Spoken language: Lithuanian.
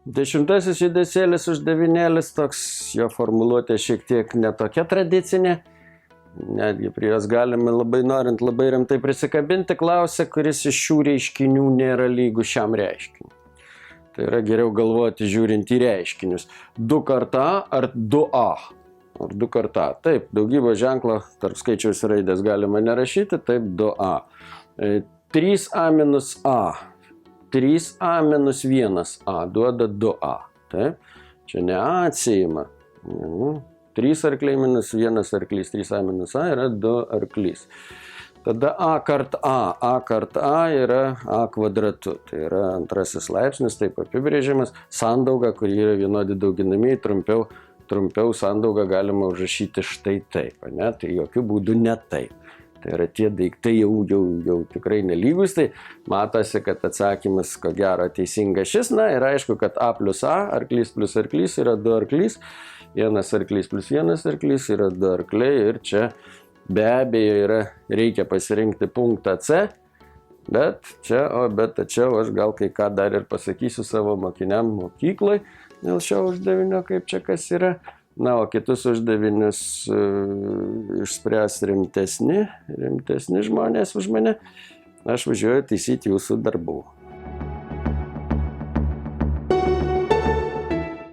10 judesėlis uždavinėlis, toks jo formuluotė šiek tiek netokia tradicinė. Netgi prie jos galime labai norint labai rimtai prisikabinti, klausia, kuris iš šių reiškinių nėra lygus šiam reiškiniui. Tai yra geriau galvoti žiūrint į reiškinius. 2 kart A ar 2A? Ar 2 kart A? Taip, daugybos ženklo tarp skaičiaus raidės galima nerašyti, taip 2A. 3A minus A. 3A minus 1A duoda 2A. Taip, čia ne A atsiima. 3 arkliai minus 1 arklys, 3A minus A yra 2 arklys. Tada A kart A yra A kvadratu. Tai yra antrasis laipsnis, taip apibrėžiamas. Sandauga, kur yra vienodi dauginamieji, trumpiau sandaugą galima užrašyti štai taip. Ne? Tai jokių būdų ne taip. Tai yra tie daiktai jau tikrai nelygus, tai matosi, kad atsakymas ko gero teisingas šis. Na ir aišku, kad A plus A, arklys plus arklys yra 2 arklys, 1 arklys plus 1 arklys yra 2 arkliai ir čia be abejo reikia pasirinkti punktą C, bet tačiau aš gal kai ką dar ir pasakysiu savo mokiniam mokykloj dėl šio uždavinio, kaip čia kas yra. Na, o kitus uždavinius išspręs rimtesni žmonės už mane. Aš važiuoju taisyti jūsų darbų.